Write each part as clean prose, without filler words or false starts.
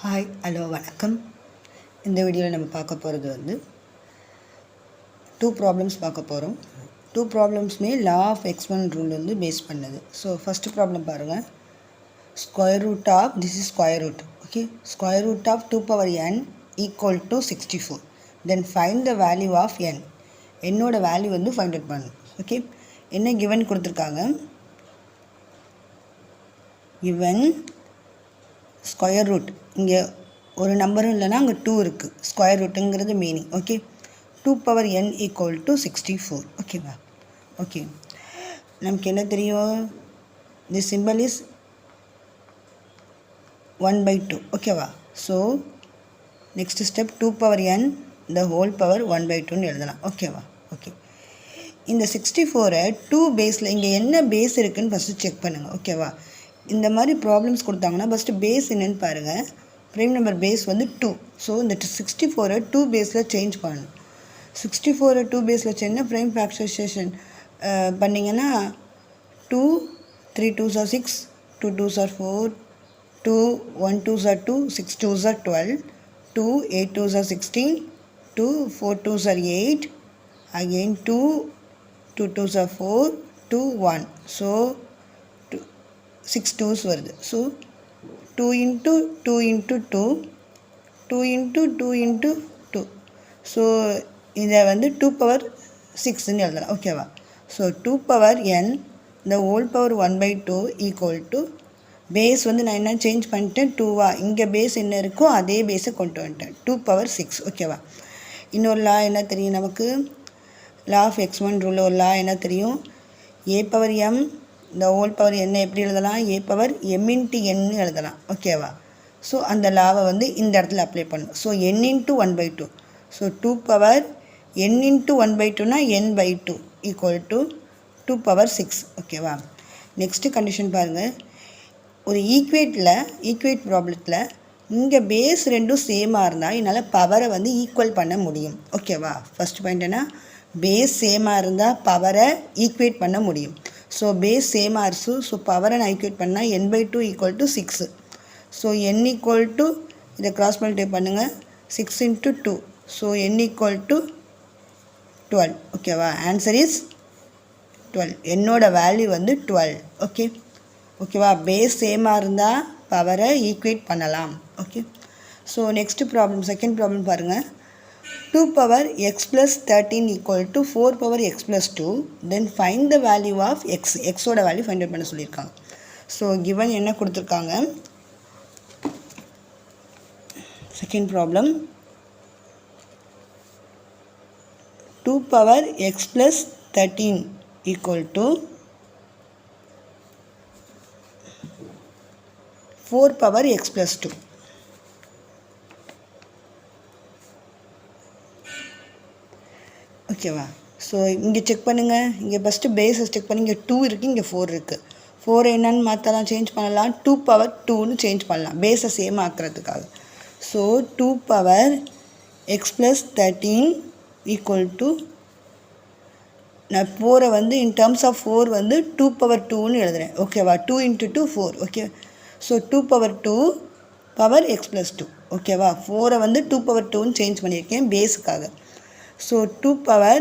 Hi hello வணக்கம். இந்த வீடியோவில் நம்ம பார்க்க போகிறது வந்து 2 ப்ராப்ளம்ஸ் பார்க்க போகிறோம். 2 ப்ராப்ளம்ஸுமே லா ஆஃப் எக்ஸ்பொனன்ட் ரூல் வந்து பேஸ் பண்ணது. ஸோ ஃபஸ்ட்டு ப்ராப்ளம் பாருங்கள். Square root of this is square root. Okay, square root of 2 power n equal to 64. Then find the value of n. என்னோட வேல்யூ வந்து find out பண்ணணும். Okay, என்ன given கொடுத்துருக்காங்க? Given square root, இங்கே ஒரு நம்பரும் இல்லைனா அங்கே 2 இருக்குது. ஸ்கொயர் ரூட்டுங்கிறது meaning. Okay, 2 power n equal to 64. ஓகேவா? ஓகே, நமக்கு என்ன தெரியும்? The simple is 1/2. ஓகேவா? So next step 2 power n the whole power 1/2ன்னு எழுதலாம். ஓகேவா? ஓகே, இந்த 64-ஐ 2 பேஸில் இங்கே என்ன பேஸ் இருக்குதுன்னு ஃபஸ்ட்டு செக் பண்ணுங்கள். ஓகேவா? இந்த மாதிரி ப்ராப்ளம்ஸ் கொடுத்தாங்கன்னா ஃபஸ்ட்டு பேஸ் என்னென்னு பாருங்கள். ப்ரைம் நம்பர் பேஸ் வந்து 2. ஸோ இந்த 64-ஐ 2 பேஸில் சேஞ்ச் பண்ணணும். 64-ஐ 2 பேஸில் சேஞ்ச்னா ப்ரைம் ஃபேக்டரைசேஷன் பண்ணிங்கன்னா 2 3 2s are 6, 2 2s are 4, 2 1 2s are 2, 6 2s are 12, 2 8 2s are 16, 2 4 2s are 8, again 2 2 2s are 4, 2 1. So 6 2s வருது. So 2 into 2 into 2, 2 into 2 into 2. So இதை வந்து 2 power 6ன்னு எழுதலாம். ஓகேவா? So 2 power n the whole power 1/2 equal to base வந்து நான் என்ன change பண்ணிட்டேன்? 2வா? இங்கே பேஸ் என்ன இருக்கோ அதே பேஸை கொண்டு வந்துட்டேன். 2 power 6. ஓகேவா? இன்னொரு லா என்ன தெரியும் நமக்கு? லா ஆஃப் எக்ஸ்பொனன்ட் ரூலில் ஒரு லா என்ன தெரியும்? a power m இந்த ஹோல் பவர் என்ன எப்படி எழுதலாம்? a power m into n எழுதலாம். ஓகேவா? ஸோ அந்த லாவை வந்து இந்த இடத்துல அப்ளை பண்ணணும். So n into 1/2. So 2 power n into 1/2னா n/2 equal to 2 power 6. ஓகேவா? நெக்ஸ்ட்டு கண்டிஷன் பாருங்கள். ஒரு ஈக்குவேட் ப்ராப்ளத்தில் இங்கே பேஸ் ரெண்டும் சேமாக இருந்தால் என்னால் பவரை வந்து ஈக்குவல் பண்ண முடியும். ஓகேவா? ஃபஸ்ட் பாயிண்ட் என்ன? பேஸ் சேமாக இருந்தால் பவரை ஈக்குவேட் பண்ண முடியும். ஸோ பேஸ் சேமாக இருச்சு. ஸோ பவரை நான் ஈக்குவேட் பண்ணால் n/2 equal to 6. So n equal to இதை கிராஸ் மல்டிப்ளை பண்ணுங்கள். 6 into 2. So n equal to 12. ஓகேவா? Answer is 12. என்னோட வேல்யூ வந்து 12. ஓகேவா? பேஸ் சேமாக இருந்தால் பவரை ஈக்குவேட் பண்ணலாம். Okay, so next problem, second problem பாருங்கள். 2 power x plus 13 equal to 4 power x plus 2. Then find the value of x. Xோட வேல்யூ ஃபைண்ட் அவுட் பண்ண சொல்லியிருக்காங்க. ஸோ கிவன் என்ன கொடுத்துருக்காங்க? Second problem 2 power x plus 13 equal to 4 power x plus 2. ஓகேவா? So இங்கே check பண்ணுங்கள். இங்கே first பேஸை செக் பண்ணி இங்கே 2 இருக்குது, இங்கே 4 இருக்குது. 4 என்னன்னு மாற்றலாம், சேஞ்ச் பண்ணலாம். 2 power 2ன்னு சேஞ்ச் பண்ணலாம் பேஸை சேம் ஆக்கிறதுக்காக. So 2 power x plus 13 equal to, நான் 4-ஐ வந்து இன் டேர்ம்ஸ் ஆஃப் 4 வந்து 2 power 2ன்னு எழுதுகிறேன். ஓகேவா? 2 into 2 4. Okay, so 2 power 2 power x plus 2. ஓகேவா? 4-ஐ வந்து 2 power 2ன்னு சேஞ்ச் பண்ணியிருக்கேன் பேஸுக்காக. So 2 power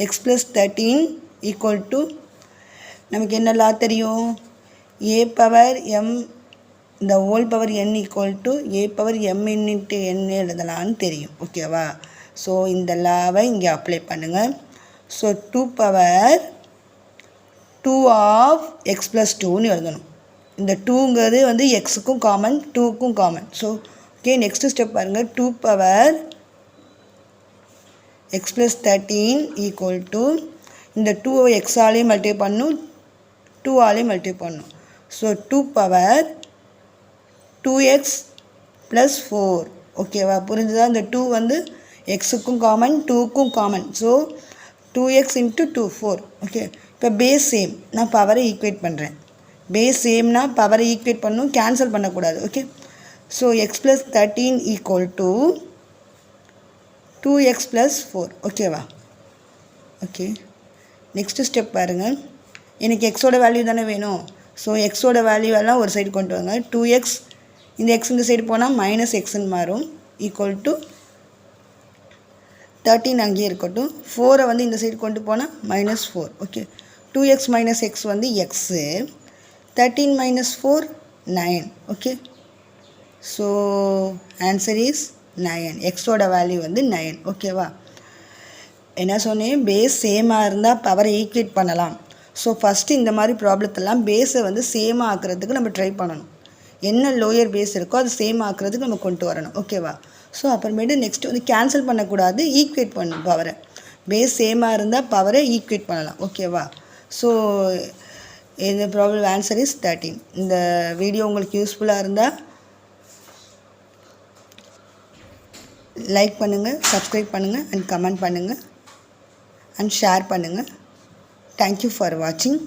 x plus 13 equal to, நமக்கு என்ன லா தெரியும்? a power m இந்த whole power n equal to a power m into n எழுதலான்னு தெரியும். ஓகேவா? ஸோ இந்த லாவை இங்கே அப்ளை பண்ணுங்கள். So 2 power 2 of x plus 2ன்னு எழுதணும். இந்த 2ங்கிறது வந்து எக்ஸுக்கும் காமன், 2க்கும் common. So okay, next step பாருங்கள். 2 power x plus 13 equal to, இந்த 2-ஐ எக்ஸாலேயும் மல்டிப்ளை பண்ணணும், 2ஆலேயும் மல்டிப்ளை பண்ணணும். So 2 power 2x plus 4. ஓகேவா? புரிஞ்சுதா? இந்த 2 வந்து எக்ஸுக்கும் காமன், 2க்கும் common. So 2x into 2 4. Okay, இப்போ பேஸ் சேம், நான் பவரை ஈக்குவேட் பண்ணுறேன். பேஸ் சேம்னா பவரை ஈக்குவேட் பண்ணணும், கேன்சல் பண்ணக்கூடாது. Okay, so x plus 13 equal to 2x plus 4. ஓகேவா? ஓகே, நெக்ஸ்ட் ஸ்டெப் பாருங்கள். எனக்கு எக்ஸோட வேல்யூ தானே வேணும். ஸோ எக்ஸோட வேல்யூ எல்லாம் ஒரு சைடு கொண்டு வாங்க. 2x இந்த எக்ஸ் இந்த சைடு போனால் மைனஸ் எக்ஸ்ன்னு மாறும் ஈக்குவல் டு 13 அங்கேயே இருக்கட்டும். 4 வந்து இந்த சைடு கொண்டு போனால் -4. ஓகே, 2x minus x வந்து x, 13 minus 4 9. Okay, so answer is 9. எக்ஸோட வேல்யூ வந்து 9. ஓகேவா? என்ன சொன்னேன், பேஸ் சேமாக இருந்தால் பவரை ஈக்குவேட் பண்ணலாம். ஸோ ஃபஸ்ட்டு இந்த மாதிரி ப்ராப்ளத்தெல்லாம் பேஸை வந்து சேமாக ஆக்கிறதுக்கு நம்ம ட்ரை பண்ணணும். என்ன லோயர் பேஸ் இருக்கோ அது சேம் ஆக்கிறதுக்கு நம்ம கொண்டு வரணும். ஓகேவா? ஸோ அப்புறமேட்டு நெக்ஸ்ட்டு வந்து கேன்சல் பண்ணக்கூடாது, ஈக்குவேட் பண்ணணும் பவரை. பேஸ் சேமாக இருந்தால் பவரை ஈக்குவேட் பண்ணலாம். ஓகேவா? ஸோ இந்த ப்ராப்ளம் ஆன்சர் இஸ் 13. இந்த வீடியோ உங்களுக்கு யூஸ்ஃபுல்லாக இருந்தால் லைக் பண்ணுங்கள், சப்ஸ்கிரைப் பண்ணுங்கள் அண்ட் கமெண்ட் பண்ணுங்கள் அண்ட் ஷேர் பண்ணுங்கள். தேங்க்யூ ஃபார் வாட்சிங்.